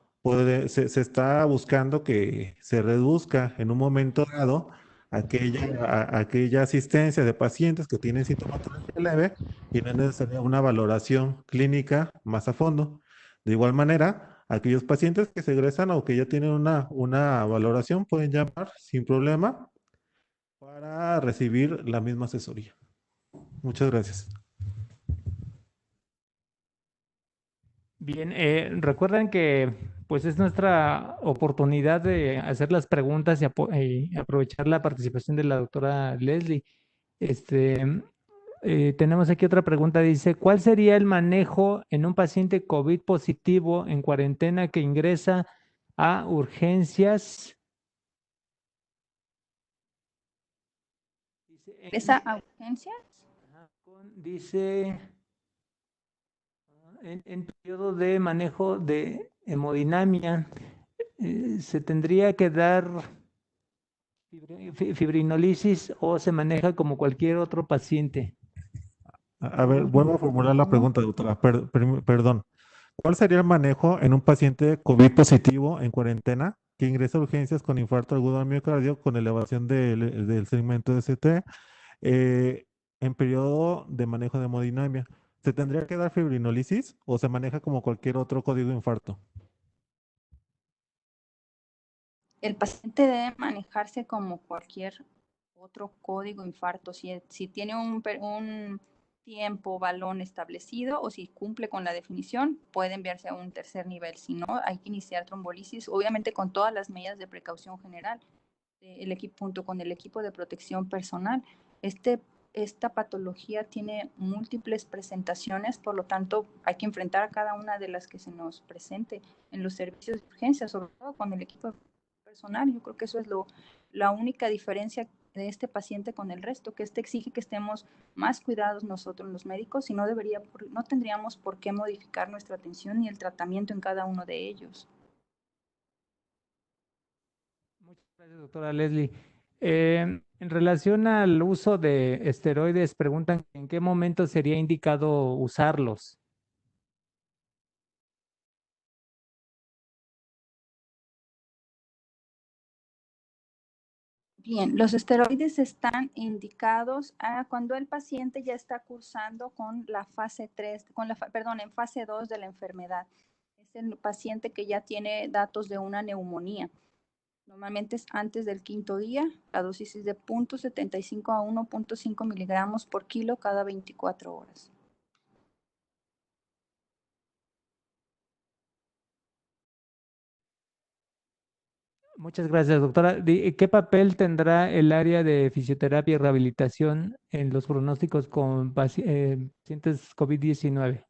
se está buscando que se reduzca en un momento dado aquella asistencia de pacientes que tienen sintomatología leve y no es necesaria una valoración clínica más a fondo. De igual manera, aquellos pacientes que se egresan o que ya tienen una valoración pueden llamar sin problema para recibir la misma asesoría. Muchas gracias. Bien, recuerden que pues es nuestra oportunidad de hacer las preguntas y aprovechar la participación de la doctora Leslie. Tenemos aquí otra pregunta, dice, ¿cuál sería el manejo en un paciente COVID positivo en cuarentena que ingresa a urgencias? ¿Esa a urgencias? Dice, en periodo de manejo de hemodinamia, ¿se tendría que dar fibrinolisis o se maneja como cualquier otro paciente? A ver, vuelvo a formular la pregunta, doctora. Perdón. ¿Cuál sería el manejo en un paciente COVID positivo en cuarentena que ingresa a urgencias con infarto agudo al miocardio con elevación del segmento de CT en periodo de manejo de hemodinamia? ¿Se tendría que dar fibrinolisis o se maneja como cualquier otro código de infarto? El paciente debe manejarse como cualquier otro código infarto. Si tiene un tiempo balón establecido o si cumple con la definición, puede enviarse a un tercer nivel. Si no, hay que iniciar trombolisis, obviamente con todas las medidas de precaución general, junto con el equipo de protección personal. Esta patología tiene múltiples presentaciones, por lo tanto hay que enfrentar a cada una de las que se nos presente en los servicios de urgencia, sobre todo con el equipo personal. Yo creo que eso es la única diferencia de este paciente con el resto, que exige que estemos más cuidados nosotros los médicos y no tendríamos por qué modificar nuestra atención ni el tratamiento en cada uno de ellos. Muchas gracias, doctora Leslie. En relación al uso de esteroides, preguntan en qué momento sería indicado usarlos. Bien, los esteroides están indicados cuando el paciente ya está cursando con la fase 3, en fase 2 de la enfermedad. Es el paciente que ya tiene datos de una neumonía. Normalmente es antes del quinto día. La dosis es de 0.75 a 1.5 miligramos por kilo cada 24 horas. Muchas gracias, doctora. ¿Qué papel tendrá el área de fisioterapia y rehabilitación en los pronósticos con pacientes COVID-19?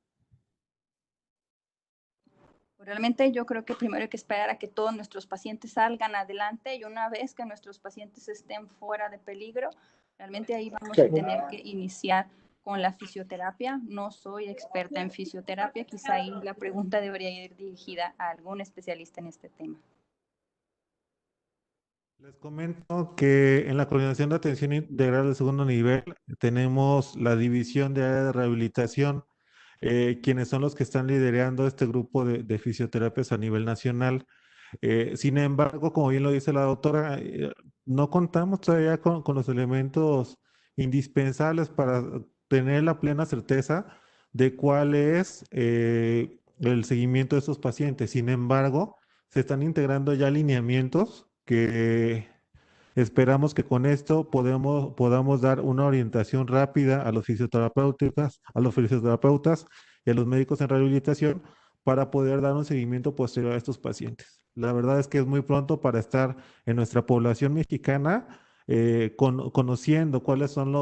Realmente yo creo que primero hay que esperar a que todos nuestros pacientes salgan adelante y una vez que nuestros pacientes estén fuera de peligro, realmente ahí vamos a tener que iniciar con la fisioterapia. No soy experta en fisioterapia, quizá ahí la pregunta debería ir dirigida a algún especialista en este tema. Les comento que en la Coordinación de Atención Integral de segundo nivel tenemos la división de área de rehabilitación, quienes son los que están liderando este grupo de fisioterapias a nivel nacional. Sin embargo, como bien lo dice la doctora, no contamos todavía con los elementos indispensables para tener la plena certeza de cuál es el seguimiento de estos pacientes. Sin embargo, se están integrando ya lineamientos que esperamos que con esto podamos dar una orientación rápida a los fisioterapeutas y a los médicos en rehabilitación para poder dar un seguimiento posterior a estos pacientes. La verdad es que es muy pronto para estar en nuestra población mexicana conociendo cuáles son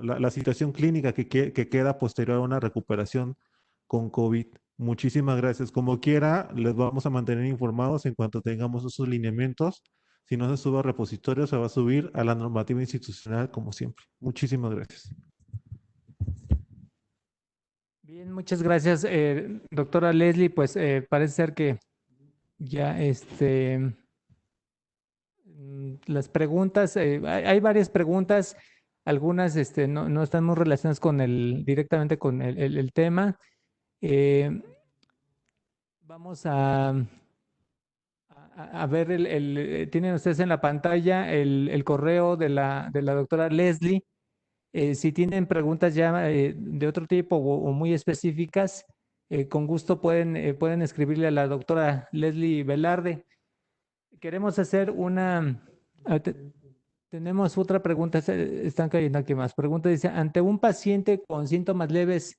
la situación clínica que queda posterior a una recuperación con COVID. Muchísimas gracias. Como quiera, les vamos a mantener informados en cuanto tengamos esos lineamientos. Si no se sube a repositorio, se va a subir a la normativa institucional como siempre. Muchísimas gracias. Bien, muchas gracias, doctora Leslie. Pues parece ser que ya las preguntas, hay varias preguntas, algunas no están muy relacionadas con directamente con el tema. Vamos a ver, tienen ustedes en la pantalla el correo de la doctora Leslie. Si tienen preguntas ya de otro tipo o muy específicas, con gusto pueden escribirle a la doctora Leslie Velarde. Queremos hacer tenemos otra pregunta, están cayendo aquí más. Pregunta dice, ante un paciente con síntomas leves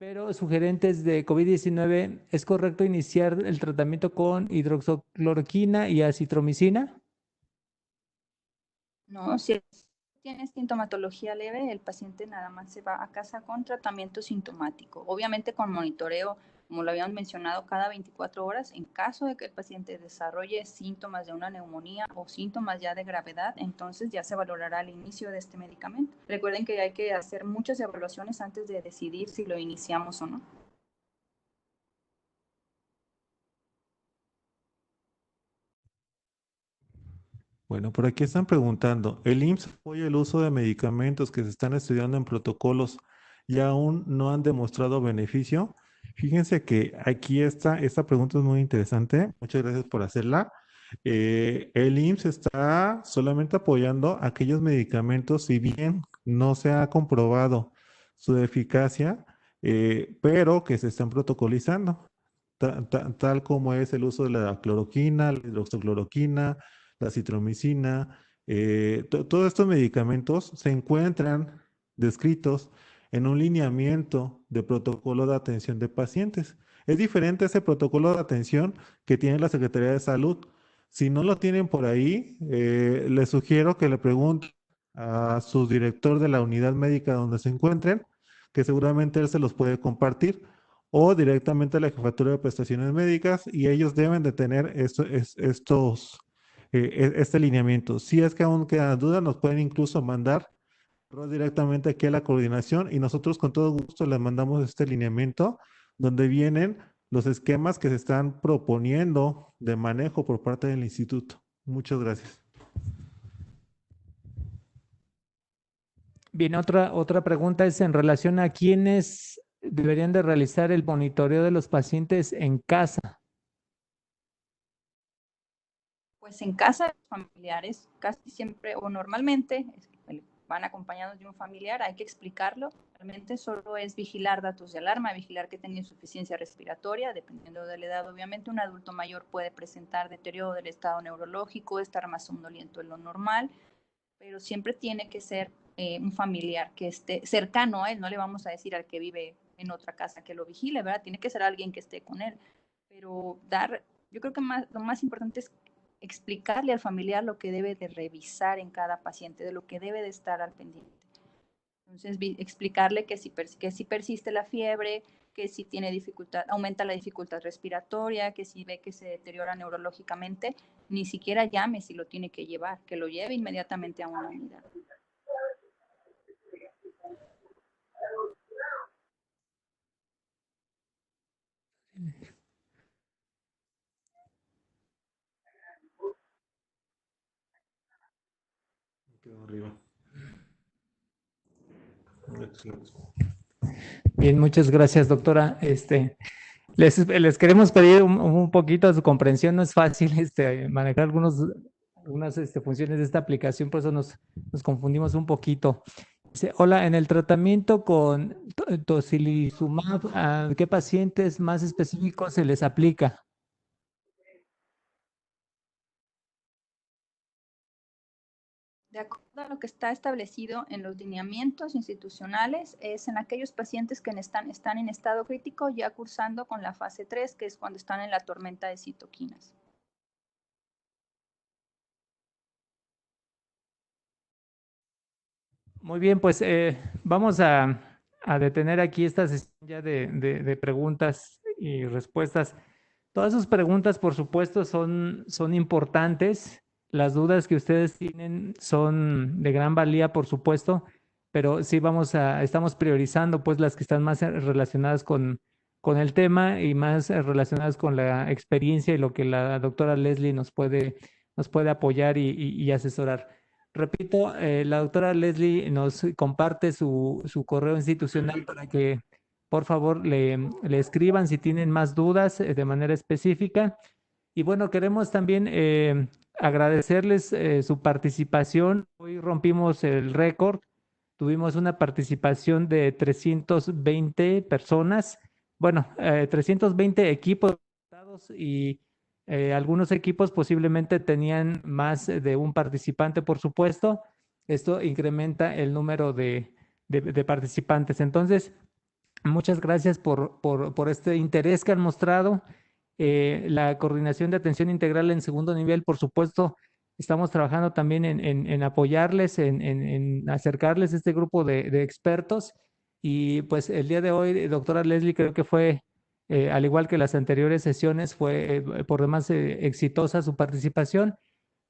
pero sugerentes de COVID-19, ¿es correcto iniciar el tratamiento con hidroxicloroquina y acitromicina? No, si tiene sintomatología leve, el paciente nada más se va a casa con tratamiento sintomático, obviamente con monitoreo, como lo habíamos mencionado, cada 24 horas. En caso de que el paciente desarrolle síntomas de una neumonía o síntomas ya de gravedad, entonces ya se valorará el inicio de este medicamento. Recuerden que hay que hacer muchas evaluaciones antes de decidir si lo iniciamos o no. Bueno, por aquí están preguntando, ¿el IMSS apoya el uso de medicamentos que se están estudiando en protocolos y aún no han demostrado beneficio? Fíjense que aquí esta pregunta es muy interesante. Muchas gracias por hacerla. El IMSS está solamente apoyando aquellos medicamentos, si bien no se ha comprobado su eficacia, pero que se están protocolizando, tal como es el uso de la cloroquina, la hidroxicloroquina, la citromicina. Todos estos medicamentos se encuentran descritos en un lineamiento de protocolo de atención de pacientes. Es diferente ese protocolo de atención que tiene la Secretaría de Salud. Si no lo tienen por ahí, les sugiero que le pregunten a su director de la unidad médica donde se encuentren, que seguramente él se los puede compartir, o directamente a la Jefatura de Prestaciones Médicas, y ellos deben de tener este lineamiento. Si es que aún quedan dudas, nos pueden incluso mandar directamente aquí a la coordinación y nosotros con todo gusto les mandamos este lineamiento donde vienen los esquemas que se están proponiendo de manejo por parte del instituto. Muchas gracias. Bien, otra pregunta es en relación a quiénes deberían de realizar el monitoreo de los pacientes en casa. Pues en casa, los familiares casi siempre o normalmente van acompañados de un familiar, hay que explicarlo. Realmente solo es vigilar datos de alarma, vigilar que tenga insuficiencia respiratoria, dependiendo de la edad. Obviamente un adulto mayor puede presentar deterioro del estado neurológico, estar más somnoliento de lo normal, pero siempre tiene que ser un familiar que esté cercano a él. No le vamos a decir al que vive en otra casa que lo vigile, ¿verdad? Tiene que ser alguien que esté con él. Pero yo creo que lo más importante es explicarle al familiar lo que debe de revisar en cada paciente, de lo que debe de estar al pendiente. Entonces, explicarle que si persiste la fiebre, que si tiene dificultad, aumenta la dificultad respiratoria, que si ve que se deteriora neurológicamente, ni siquiera llame si lo tiene que llevar, que lo lleve inmediatamente a una unidad. Quedó arriba. Bien, muchas gracias, doctora. Les queremos pedir un poquito de su comprensión. No es fácil manejar algunas funciones de esta aplicación, por eso nos confundimos un poquito. Dice, hola, en el tratamiento con tocilizumab, ¿a qué pacientes más específicos se les aplica? De acuerdo a lo que está establecido en los lineamientos institucionales, es en aquellos pacientes que están en estado crítico ya cursando con la fase 3, que es cuando están en la tormenta de citoquinas. Muy bien, pues vamos a detener aquí esta sesión ya de preguntas y respuestas. Todas sus preguntas, por supuesto, son importantes. Las dudas que ustedes tienen son de gran valía, por supuesto, pero sí estamos priorizando pues las que están más relacionadas con el tema y más relacionadas con la experiencia y lo que la doctora Leslie nos puede apoyar y asesorar. Repito, la doctora Leslie nos comparte su correo institucional para que por favor le escriban si tienen más dudas de manera específica. Y bueno, queremos también agradecerles su participación. Hoy rompimos el récord, tuvimos una participación de 320 personas, bueno, 320 equipos y algunos equipos posiblemente tenían más de un participante, por supuesto. Esto incrementa el número de participantes. Entonces, muchas gracias por este interés que han mostrado. La coordinación de atención integral en segundo nivel, por supuesto, estamos trabajando también en apoyarles, en acercarles a este grupo de expertos. Y pues el día de hoy, doctora Leslie, creo que fue, al igual que las anteriores sesiones, fue por demás exitosa su participación.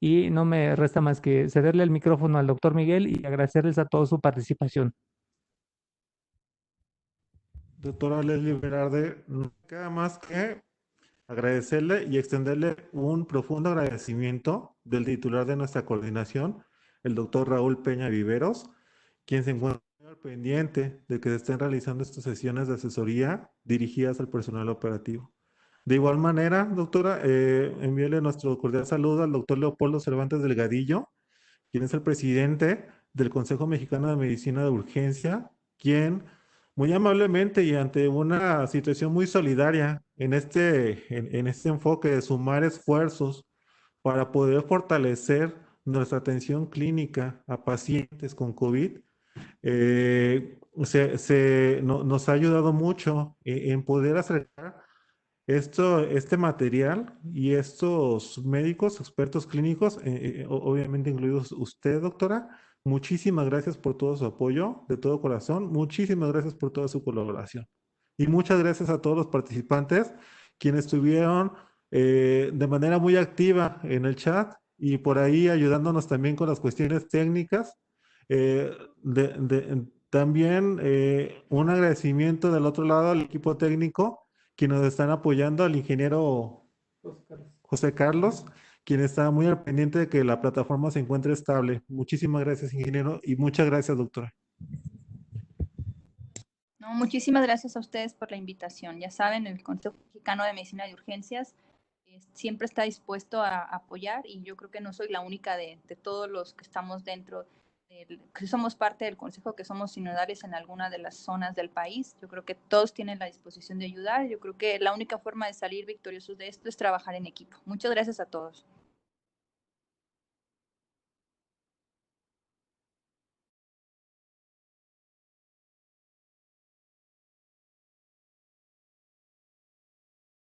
Y no me resta más que cederle el micrófono al doctor Miguel y agradecerles a todos su participación. Doctora Leslie Velarde, no queda más que agradecerle y extenderle un profundo agradecimiento del titular de nuestra coordinación, el doctor Raúl Peña Viveros, quien se encuentra al pendiente de que se estén realizando estas sesiones de asesoría dirigidas al personal operativo. De igual manera, doctora, envíele nuestro cordial saludo al doctor Leopoldo Cervantes Delgadillo, quien es el presidente del Consejo Mexicano de Medicina de Urgencia, quien muy amablemente y ante una situación muy solidaria en este enfoque de sumar esfuerzos para poder fortalecer nuestra atención clínica a pacientes con COVID, nos ha ayudado mucho en poder acercar este material y estos médicos, expertos clínicos, obviamente incluidos usted, doctora. Muchísimas gracias por todo su apoyo, de todo corazón. Muchísimas gracias por toda su colaboración. Y muchas gracias a todos los participantes, quienes estuvieron de manera muy activa en el chat y por ahí ayudándonos también con las cuestiones técnicas. También un agradecimiento del otro lado al equipo técnico quienes nos están apoyando, al ingeniero José Carlos, quien está muy al pendiente de que la plataforma se encuentre estable. Muchísimas gracias, ingeniero, y muchas gracias, doctora. No, muchísimas gracias a ustedes por la invitación. Ya saben, el Consejo Mexicano de Medicina de Urgencias siempre está dispuesto a apoyar y yo creo que no soy la única de todos los que estamos dentro, que somos parte del Consejo, que somos sinodales en alguna de las zonas del país. Yo creo que todos tienen la disposición de ayudar. Yo creo que la única forma de salir victoriosos de esto es trabajar en equipo. Muchas gracias a todos.